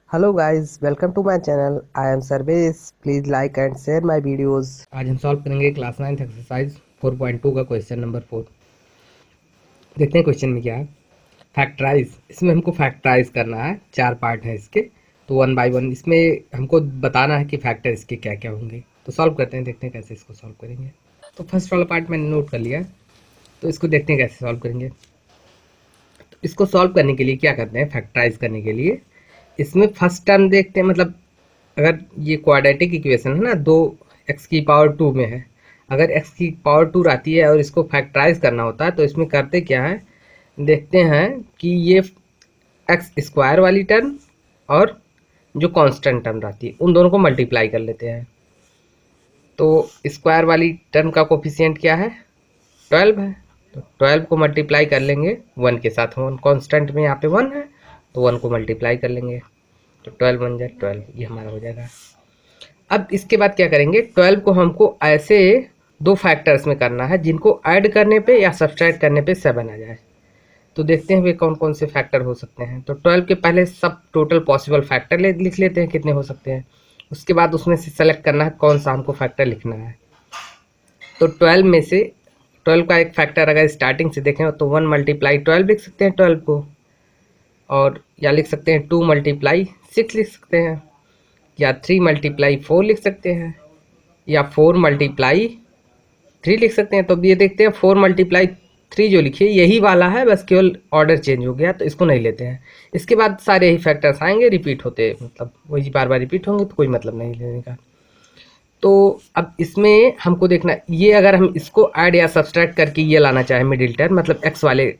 Hello guys, welcome to my channel. I am Sarvesh. Please like and share my videos. आज हम solve करेंगे class 9 exercise 4.2 का question number 4। देखते हैं question में क्या है। फैक्टराइज, इसमें हमको फैक्टराइज करना है। 4 पार्ट है इसके, तो वन बाय वन इसमें हमको बताना है कि फैक्टर इसके क्या क्या होंगे। तो सॉल्व करते हैं, देखते हैं कैसे इसको सॉल्व करेंगे। तो फर्स्ट वाला पार्ट मैंने नोट कर लिया है, तो इसको देखते हैं कैसे सॉल्व करेंगे। तो इसको सॉल्व करने के लिए क्या करते हैं, फैक्टराइज करने के लिए इसमें फर्स्ट टर्म देखते हैं। मतलब अगर ये क्वाड्रेटिक इक्वेशन है ना, 2x⁻² में है, अगर x⁻² आती है और इसको फैक्टराइज करना होता है तो इसमें करते क्या है, देखते हैं कि ये x² वाली टर्म और जो कांस्टेंट टर्म रहती है उन दोनों को मल्टीप्लाई कर लेते हैं। तो स्क्वायर वाली टर्म का कोफिशिएंट क्या है, 12 है, तो 12 को मल्टीप्लाई कर लेंगे 1 के साथ। 1 कांस्टेंट में यहाँ पे 1 है, तो 1 को मल्टीप्लाई कर लेंगे, तो 12 बन जाए 12, ये हमारा हो जाएगा। अब इसके बाद क्या करेंगे, 12 को हमको ऐसे दो फैक्टर्स में करना है जिनको ऐड करने पे या सब्सट्रैक्ट करने पे 7 आ जाए। तो देखते हैं वे कौन कौन से फैक्टर हो सकते हैं। तो 12 के पहले सब टोटल पॉसिबल फैक्टर लिख लेते हैं कितने हो सकते हैं। उसके बाद उसमें से सेलेक्ट करना है कौन सा हमको फैक्टर लिखना है। तो 12 में से 12 का एक फैक्टर अगर स्टार्टिंग से देखें तो 1 × 12 लिख सकते हैं 12 को, और या लिख सकते हैं 2 × 6 लिख सकते हैं, या 3 × 4 लिख सकते हैं, या 4 × 3 लिख सकते हैं। तो अब ये देखते हैं 4 × 3 जो लिखिए यही वाला है, बस केवल ऑर्डर चेंज हो गया, तो इसको नहीं लेते हैं। इसके बाद सारे ही फैक्टर्स आएंगे रिपीट होते, मतलब वही बार बार रिपीट होंगे, तो कोई मतलब नहीं लेने का। तो अब इसमें हमको देखना, ये अगर हम इसको ऐड या सब्सट्रैक्ट करके ये लाना चाहें मिडिल टर्म, मतलब एक्स वाले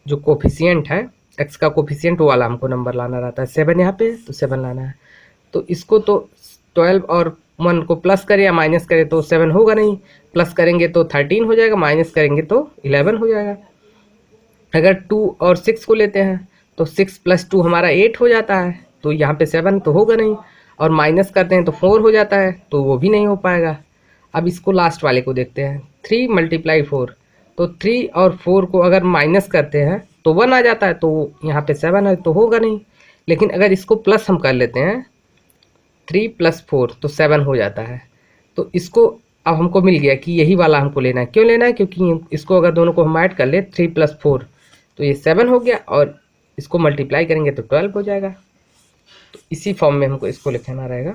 जो कोफिशिएंट है, एक्स का कोफिशिएंट वो वाला हमको नंबर लाना रहता है। 7 यहाँ पे, तो 7 लाना है। तो इसको तो 12 और 1 को प्लस करें या माइनस करें तो 7 होगा नहीं, प्लस करेंगे तो 13 हो जाएगा, माइनस करेंगे तो 11 हो जाएगा। अगर 2 और 6 को लेते हैं तो 6 + 2 हमारा 8 हो जाता है, तो यहाँ पे 7 तो होगा नहीं, और माइनस करते हैं तो 4 हो जाता है, तो वो भी नहीं हो पाएगा। अब इसको लास्ट वाले को देखते हैं, 3 × 4, तो 3 और 4 को अगर माइनस करते हैं तो 1 आ जाता है, तो यहाँ पे 7 है, तो होगा नहीं। लेकिन अगर इसको प्लस हम कर लेते हैं, 3 + 4 तो 7 हो जाता है। तो इसको अब हमको मिल गया कि यही वाला हमको लेना है। क्यों लेना है, क्योंकि इसको अगर दोनों को हम ऐड कर ले 3 + 4 तो ये 7 हो गया, और इसको मल्टीप्लाई करेंगे तो 12 हो जाएगा। तो इसी फॉर्म में हमको इसको लिखना रहेगा।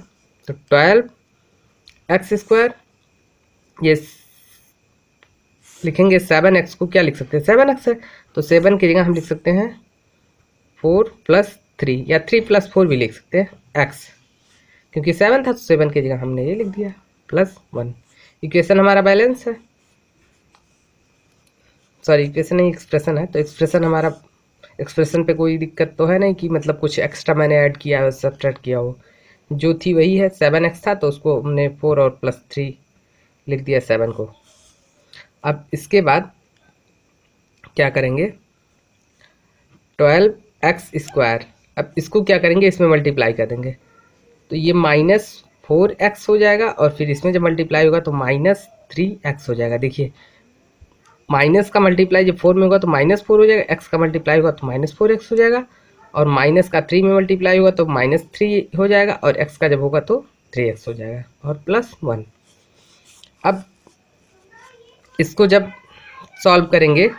तो 12x², ये लिखेंगे 7x को क्या लिख सकते हैं, 7x है, तो 7 की जगह हम लिख सकते हैं 4 + 3, या 3 + 4 भी लिख सकते हैं x, क्योंकि 7 था तो 7 की जगह हमने ये लिख दिया +1। इक्वेशन हमारा बैलेंस है, सॉरी इक्वेशन नहीं एक्सप्रेशन है। तो एक्सप्रेशन हमारा, एक्सप्रेशन पे कोई दिक्कत तो है नहीं कि मतलब कुछ एक्स्ट्रा मैंने ऐड किया हो, सब्ट्रैक्ट किया हो, जो थी वही है। 7x था तो उसको हमने 4 और +3 लिख दिया 7 को। अब इसके बाद क्या करेंगे, 12x², अब इसको क्या करेंगे, इसमें मल्टीप्लाई कर देंगे, तो ये -4x हो जाएगा, और फिर इसमें जब मल्टीप्लाई होगा तो -3x हो जाएगा। देखिए माइनस का मल्टीप्लाई जब 4 में होगा तो -4 हो जाएगा, x का मल्टीप्लाई होगा तो -4x हो जाएगा, और माइनस का 3 में मल्टीप्लाई होगा तो -3 हो जाएगा, और x का जब होगा तो 3x हो जाएगा, और +1। अब इसको जब सॉल्व करेंगे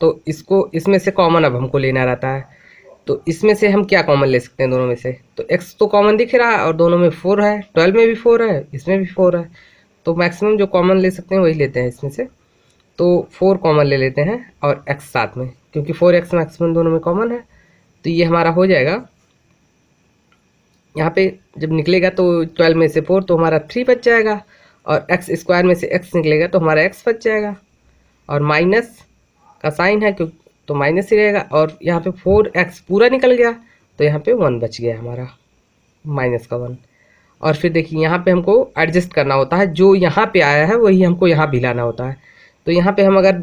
तो इसको इसमें से कॉमन अब हमको लेना रहता है। तो इसमें से हम क्या कॉमन ले सकते हैं दोनों में से, तो x तो कॉमन दिख रहा है और दोनों में 4 है, 12 में भी 4 है, इसमें भी 4 है, तो मैक्सिमम जो कॉमन ले सकते हैं वही लेते हैं इसमें से। तो 4 कॉमन ले लेते हैं और x साथ में, क्योंकि 4x मैक्सिमम दोनों में कॉमन है, तो ये हमारा हो जाएगा। यहाँ पे जब निकलेगा तो 12 में से 4 तो हमारा 3 बच जाएगा, और x² में से x निकलेगा तो हमारा x बच जाएगा, और माइनस का साइन है क्यों, तो माइनस ही रहेगा, और यहाँ पे 4x पूरा निकल गया तो यहाँ पे 1 बच गया हमारा, -1। और फिर देखिए यहाँ पे हमको एडजस्ट करना होता है, जो यहाँ पे आया है वही हमको यहाँ भी लाना होता है। तो यहाँ पे हम अगर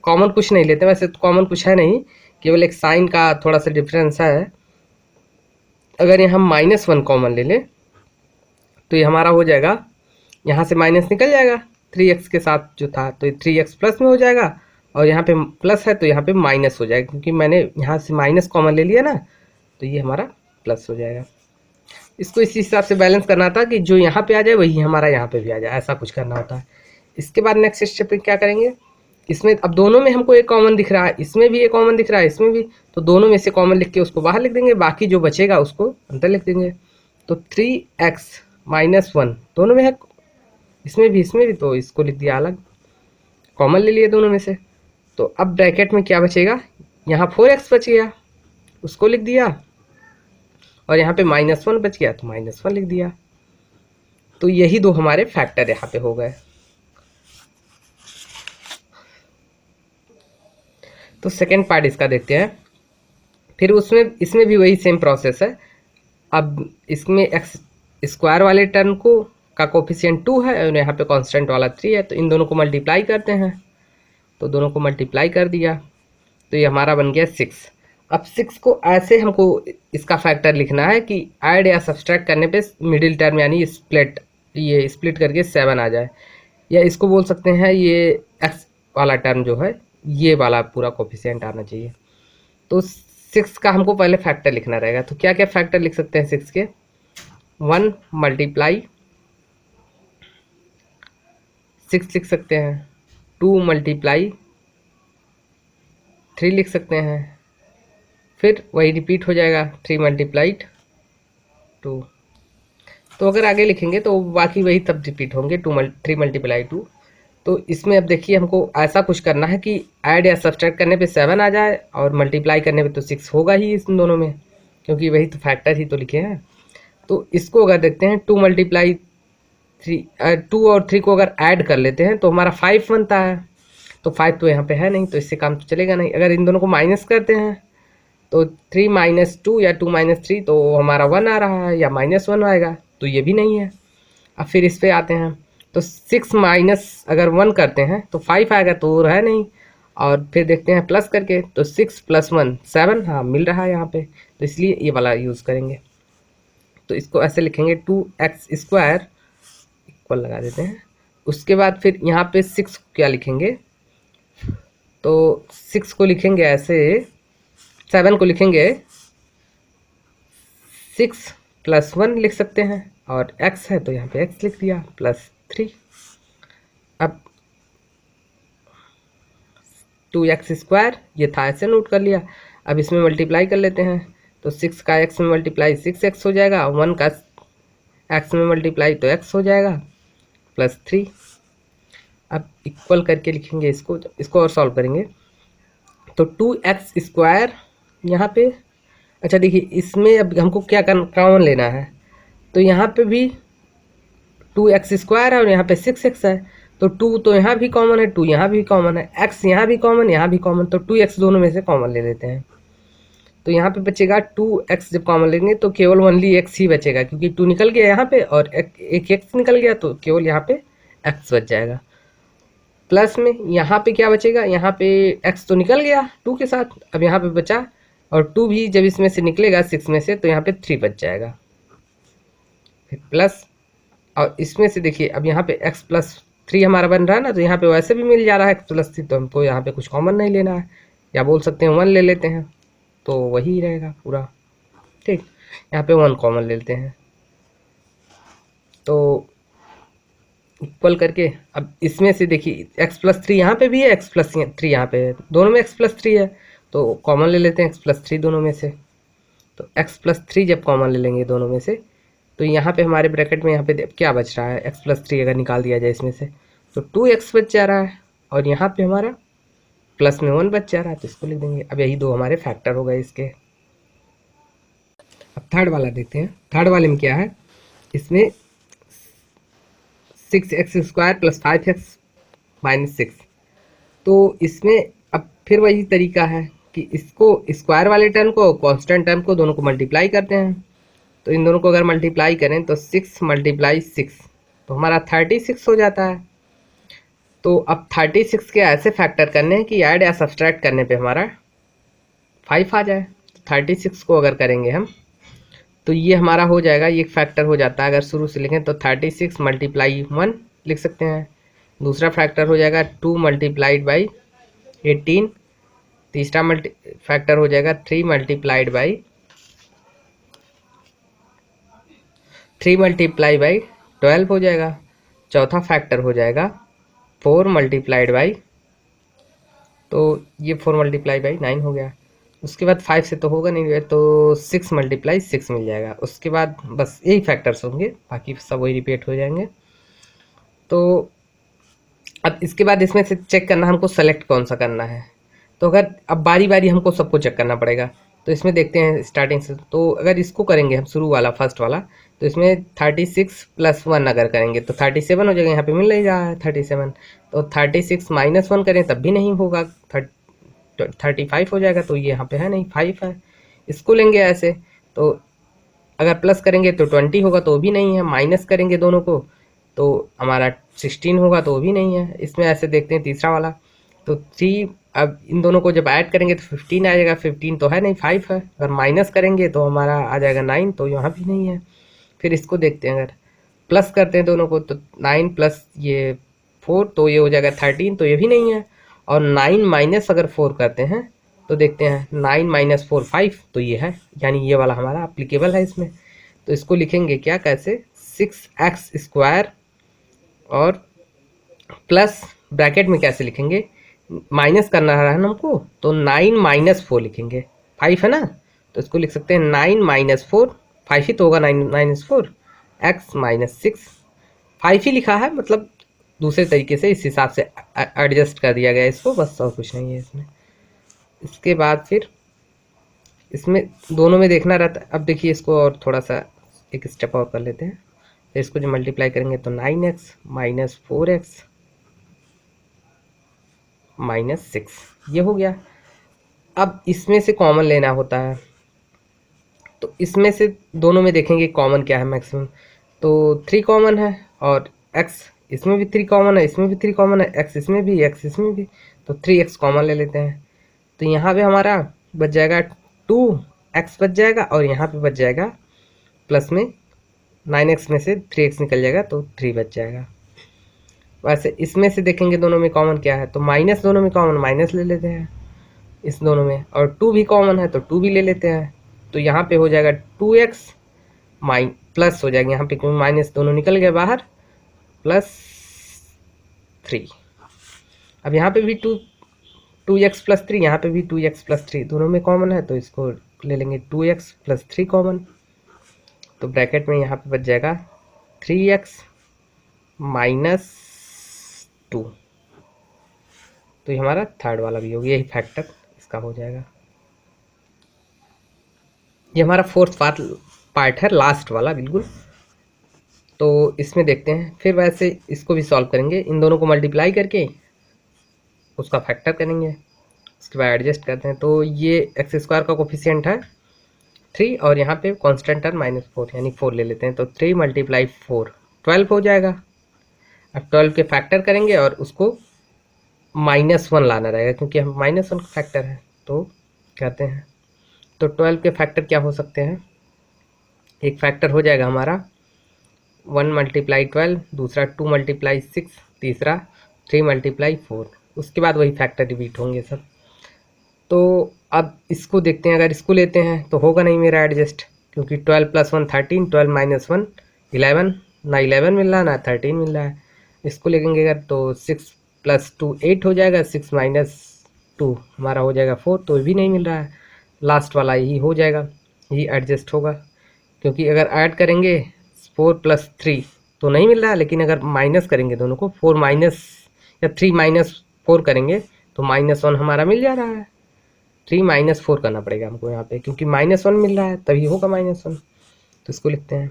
कॉमन कुछ नहीं लेते, वैसे तो कॉमन कुछ है नहीं, केवल एक साइन का थोड़ा सा डिफरेंस है। अगर यहाँ हम -1 कॉमन ले लें तो ये हमारा हो जाएगा, यहाँ से माइनस निकल जाएगा 3x के साथ जो था, तो ये 3x प्लस में हो जाएगा, और यहाँ पे प्लस है तो यहाँ पे माइनस हो जाएगा, क्योंकि मैंने यहाँ से माइनस कॉमन ले लिया ना, तो ये हमारा प्लस हो जाएगा। इसको इसी हिसाब से बैलेंस करना था कि जो यहाँ पे आ जाए वही हमारा यहाँ पे भी आ जाए, ऐसा कुछ करना होता है। इसके बाद नेक्स्ट स्टेप पे क्या करेंगे, इसमें अब दोनों में हमको एक कॉमन दिख रहा है, इसमें भी एक कॉमन दिख रहा है, इसमें भी, तो दोनों में से कॉमन लिख के उसको बाहर लिख देंगे, बाकी जो बचेगा उसको अंदर लिख देंगे। तो 3x - 1 दोनों में है, इसमें भी, तो इसको लिख दिया अलग, कॉमन ले लिए दोनों में से। तो अब ब्रैकेट में क्या बचेगा, यहाँ 4x बच गया, उसको लिख दिया, और यहाँ पे -1 बच गया तो -1 लिख दिया। तो यही दो हमारे फैक्टर यहाँ पे हो गए। तो सेकेंड पार्ट इसका देखते हैं। फिर उसमें इसमें भी वही सेम प्रोसेस है। अब इसमें एक्स स्क्वायर वाले टर्म को का कोफिशिएंट 2 है और यहाँ पे कांस्टेंट वाला 3 है, तो इन दोनों को मल्टीप्लाई करते हैं। तो दोनों को मल्टीप्लाई कर दिया तो ये हमारा बन गया 6। अब 6 को ऐसे हमको इसका फैक्टर लिखना है कि ऐड या सब्सट्रैक्ट करने पे मिडिल टर्म यानी ये स्प्लिट करके 7 आ जाए, या इसको बोल सकते हैं ये एक्स वाला टर्म जो है ये वाला पूरा कोफिशिएंट आना चाहिए। तो 6 का हमको पहले फैक्टर लिखना रहेगा। तो क्या क्या फैक्टर लिख सकते हैं 6 के, 1 मल्टीप्लाई 6 लिख सकते हैं, 2 मल्टीप्लाई 3 लिख सकते हैं, फिर वही रिपीट हो जाएगा 3 मल्टीप्लाइड 2। तो अगर आगे लिखेंगे तो बाकी वही तब रिपीट होंगे 3 मल्टीप्लाई 2। तो इसमें अब देखिए हमको ऐसा कुछ करना है कि ऐड या सब्सट्रैक्ट करने पे 7 आ जाए और मल्टीप्लाई करने पे तो 6 होगा ही इन दोनों में, क्योंकि वही तो फैक्टर ही तो लिखे हैं। तो इसको अगर देखते हैं 2 मल्टीप्लाई 3, 2 और 3 को अगर ऐड कर लेते हैं तो हमारा 5 बनता है। तो 5 तो यहाँ पे है नहीं, तो इससे काम तो चलेगा नहीं। अगर इन दोनों को माइनस करते हैं तो 3 - 2 या 2 - 3 तो हमारा 1 आ रहा है या -1 आएगा, तो ये भी नहीं है। अब फिर इस पे आते हैं तो 6 माइनस अगर 1 करते हैं तो 5 आएगा, तो वो है नहीं। और फिर देखते हैं प्लस करके तो 6 + 1 7, हाँ मिल रहा है यहाँ पे, तो इसलिए ये वाला यूज़ करेंगे। तो इसको ऐसे लिखेंगे 2x² इक्वल लगा देते हैं। उसके बाद फिर यहाँ पे 6 क्या लिखेंगे, तो 6 को लिखेंगे ऐसे, 7 को लिखेंगे 6 + 1 लिख सकते हैं, और x है तो यहाँ पे x लिख दिया +3। अब 2x² ये था, ऐसे नोट कर लिया। अब इसमें मल्टीप्लाई कर लेते हैं तो 6 का x में मल्टीप्लाई 6x हो जाएगा, 1 का x में मल्टीप्लाई तो x हो जाएगा +3। अब इक्वल करके लिखेंगे इसको और सॉल्व करेंगे तो 2x² यहाँ पे, अच्छा देखिए इसमें अब हमको क्या कॉमन लेना है, तो यहाँ पे भी 2x² है और यहाँ पे 6x है, तो 2 तो यहाँ भी कॉमन है, 2 यहाँ भी कॉमन है, x यहाँ भी कॉमन, यहाँ भी कॉमन, तो 2x दोनों में से कॉमन ले लेते हैं। तो यहाँ पे बचेगा 2x, जब कॉमन लेंगे तो केवल ओनली x ही बचेगा, क्योंकि 2 निकल गया यहाँ पे और एक x निकल गया, तो केवल यहाँ पे x बच जाएगा। प्लस में यहाँ पे क्या बचेगा, यहाँ पे x तो निकल गया 2 के साथ, अब यहाँ पे बचा, और 2 भी जब इसमें से निकलेगा 6 में से तो यहाँ पे 3 बच जाएगा। फिर प्लस, और इसमें से देखिए अब यहाँ पे x + 3 हमारा बन रहा है ना, तो यहाँ पे वैसे भी मिल जा रहा है x + 3, तो हमको यहाँ पे कुछ कॉमन नहीं लेना है, या बोल सकते हैं 1 ले लेते हैं तो वही रहेगा पूरा। ठीक, यहाँ पे 1 कॉमन ले लेते हैं, तो इक्वल करके अब इसमें से देखिए x + 3 यहाँ पे भी है, x + 3 यहाँ पे है, दोनों में x + 3 है, तो कॉमन ले लेते हैं x + 3 दोनों में से। तो x + 3 जब कॉमन ले लेंगे दोनों में से, तो यहाँ पे हमारे ब्रैकेट में यहाँ पे क्या बच रहा है, x + 3 अगर निकाल दिया जाए इसमें से तो 2x बच जा रहा है, और यहाँ पे हमारा प्लस में 1 बच जा रहा है, तो इसको लिख देंगे। अब यही दो हमारे फैक्टर हो गए इसके। अब थर्ड वाला देखते हैं। थर्ड वाले में क्या है, इसमें 6x² + 5x - 6, तो इसमें अब फिर वही तरीका है कि इसको स्क्वायर वाले टर्म को कांस्टेंट टर्म को दोनों को मल्टीप्लाई करते हैं। तो इन दोनों को अगर मल्टीप्लाई करें तो 6 × 6 तो हमारा 36 हो जाता है। तो अब 36 के ऐसे फैक्टर करने हैं कि ऐड या सब्सट्रैक्ट करने पे हमारा 5 आ जाए। तो 36 को अगर करेंगे हम तो ये हमारा हो जाएगा, ये फैक्टर हो जाता है। अगर शुरू से लिखें तो 36 × 1 लिख सकते हैं। दूसरा फैक्टर हो जाएगा 2 × 18। तीसरा फैक्टर हो जाएगा 3 × 3 मल्टीप्लाई बाई 12 हो जाएगा। चौथा फैक्टर हो जाएगा 4 मल्टीप्लाइड बाई, तो ये 4 मल्टीप्लाई बाई 9 हो गया। उसके बाद 5 से तो होगा नहीं, तो 6 मल्टीप्लाई 6 मिल जाएगा। उसके बाद बस यही फैक्टर्स होंगे, बाकी सब वही रिपीट हो जाएंगे। तो अब इसके बाद इसमें से चेक करना हमको सेलेक्ट कौन सा करना है। तो अगर अब बारी बारी हमको सबको चेक करना पड़ेगा। तो इसमें देखते हैं स्टार्टिंग से, तो अगर इसको करेंगे हम शुरू वाला फर्स्ट वाला, तो इसमें 36 प्लस 1 अगर करेंगे तो 37 हो जाएगा। यहाँ पे मिल नहीं रहा है 37, तो 36 माइनस 1 करें तब भी नहीं होगा, 35 हो जाएगा। तो ये यहाँ पे है नहीं, 5 है। इसको लेंगे ऐसे, तो अगर प्लस करेंगे तो 20 होगा, तो भी नहीं है। माइनस करेंगे दोनों को तो हमारा 16 होगा, तो भी नहीं है। इसमें ऐसे देखते हैं तीसरा वाला, तो 3, अब इन दोनों को जब ऐड करेंगे तो 15 आ जाएगा। 15 तो है नहीं, 5 है। अगर माइनस करेंगे तो हमारा आ जाएगा 9, तो यहाँ भी नहीं है। फिर इसको देखते हैं, अगर प्लस करते हैं दोनों को तो 9 प्लस ये 4, तो ये हो जाएगा 13, तो ये भी नहीं है। और 9 माइनस अगर 4 करते हैं तो देखते हैं 9 माइनस 4 5, तो ये है, यानी ये वाला हमारा अप्लीकेबल है इसमें। तो इसको लिखेंगे क्या, कैसे, 6x स्क्वायर और प्लस ब्रैकेट में कैसे लिखेंगे, माइनस करना है हमको, तो 9 माइनस 4 लिखेंगे। 5 है ना, तो इसको लिख सकते हैं 9 माइनस 4, 5 ही तो होगा 9 माइनस 4, एक्स माइनस 6। 5 ही लिखा है, मतलब दूसरे तरीके से इस हिसाब से एडजस्ट कर दिया गया इसको, बस और कुछ नहीं है इसमें। इसके बाद फिर इसमें दोनों में देखना रहता है। अब देखिए इसको और थोड़ा सा एक स्टेप और कर लेते हैं। तो इसको जो मल्टीप्लाई करेंगे तो 9x माइनस 4x माइनस 6, ये हो गया। अब इसमें से कॉमन लेना होता है, तो इसमें से दोनों में देखेंगे कॉमन क्या है मैक्सिमम। तो 3 कॉमन है, और x इसमें भी 3 कॉमन है, इसमें भी 3 कॉमन है, x इसमें भी, x इसमें भी, तो 3x कॉमन ले लेते हैं। तो यहाँ पे हमारा बच जाएगा 2x बच जाएगा, और यहाँ पे बच जाएगा प्लस में 9x में से 3x निकल जाएगा, तो 3 बच जाएगा। वैसे इसमें से देखेंगे दोनों में कॉमन क्या है, तो माइनस दोनों में कॉमन, माइनस ले लेते हैं इस दोनों में, और 2 भी कॉमन है तो 2 भी ले लेते हैं। तो यहाँ पे हो जाएगा 2x प्लस हो जाएगा यहाँ पे, क्योंकि माइनस दोनों निकल गए बाहर, प्लस 3। अब यहाँ पे भी 2x प्लस 3, यहाँ पे भी 2x प्लस 3, दोनों में कॉमन है, तो इसको ले लेंगे 2x प्लस 3 कॉमन। तो ब्रैकेट में यहाँ पे बच जाएगा 3x माइनस 2, तो ये हमारा थर्ड वाला भी हो गया, यही फैक्टर इसका हो जाएगा। ये हमारा फोर्थ पार्ट है, लास्ट वाला बिल्कुल। तो इसमें देखते हैं फिर, वैसे इसको भी सॉल्व करेंगे, इन दोनों को मल्टीप्लाई करके उसका फैक्टर करेंगे, उसके बाद एडजस्ट करते हैं। तो ये एक्स स्क्वायर का कोफिशिएंट है 3, और यहाँ पे कांस्टेंट है -4, यानी 4 ले लेते हैं। तो 3 मल्टीप्लाई 4 12 हो जाएगा। अब 12 के फैक्टर करेंगे और उसको -1 लाना रहेगा, क्योंकि हम -1 का फैक्टर है, तो कहते हैं। तो 12 के फैक्टर क्या हो सकते हैं, एक फैक्टर हो जाएगा हमारा 1 मल्टीप्लाई 12, दूसरा 2 मल्टीप्लाई 6, तीसरा 3 मल्टीप्लाई 4। उसके बाद वही फैक्टर रिपीट होंगे सब। तो अब इसको देखते हैं, अगर इसको लेते हैं तो होगा नहीं मेरा एडजस्ट, क्योंकि 12 प्लस 1 13, 12 माइनस 1 11, ना 11 मिल रहा ना 13 मिल रहा है। इसको लेंगे अगर तो 6 प्लस 2 8 हो जाएगा, 6 माइनस 2 हमारा हो जाएगा 4, तो भी नहीं मिल रहा है। लास्ट वाला यही हो जाएगा, यही एडजस्ट होगा, क्योंकि अगर ऐड करेंगे 4 प्लस 3 तो नहीं मिल रहा है, लेकिन अगर माइनस करेंगे दोनों को, 4 माइनस या 3 माइनस 4 करेंगे तो -1 हमारा मिल जा रहा है। 3 माइनस 4 करना पड़ेगा हमको यहाँ पे, क्योंकि -1 मिल रहा है तभी होगा -1। तो इसको लिखते हैं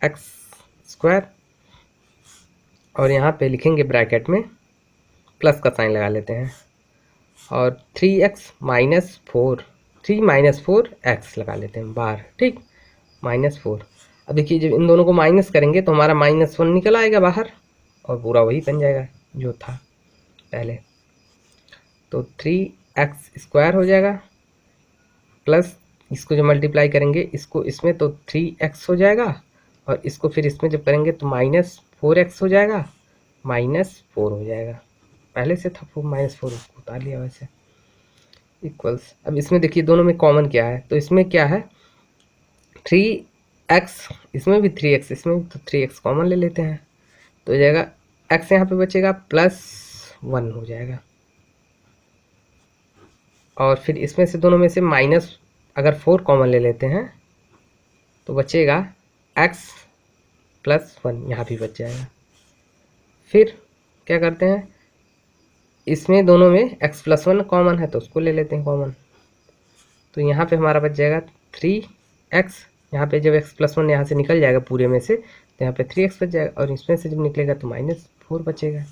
एक्स स्क्वायर, और यहाँ पे लिखेंगे ब्रैकेट में प्लस का साइन लगा लेते हैं, और 3x माइनस 4, 3 माइनस 4 एक्स लगा लेते हैं बाहर, ठीक, -4। अब देखिए जब इन दोनों को माइनस करेंगे तो हमारा -1 निकल आएगा बाहर, और पूरा वही बन जाएगा जो था पहले। तो 3x स्क्वायर हो जाएगा, प्लस इसको जो मल्टीप्लाई करेंगे इसको इसमें, तो 3x हो जाएगा, और इसको फिर इसमें जब करेंगे तो -4x हो जाएगा, -4 हो जाएगा। पहले से था -4, उसको उतार लिया वैसे, इक्वल्स। अब इसमें देखिए दोनों में कॉमन क्या है, तो इसमें क्या है 3 एक्स, इसमें भी 3x, इसमें भी तो 3x कॉमन ले लेते हैं, तो हो जाएगा x यहाँ पे बचेगा +1 हो जाएगा, और फिर इसमें से दोनों में से माइनस अगर 4 कॉमन ले लेते हैं तो बचेगा x +1, यहाँ भी बच जाएगा। फिर क्या करते हैं, इसमें दोनों में x +1 कॉमन है तो उसको ले लेते हैं कॉमन, तो यहाँ पे हमारा बच जाएगा 3x, यहाँ पे जब x +1 यहाँ से निकल जाएगा पूरे में से तो यहाँ पे 3x बच जाएगा, और इसमें से जब निकलेगा तो -4 बचेगा,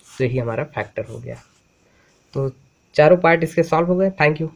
तो यही हमारा फैक्टर हो गया। तो चारों पार्ट इसके सॉल्व हो गए। Thank you.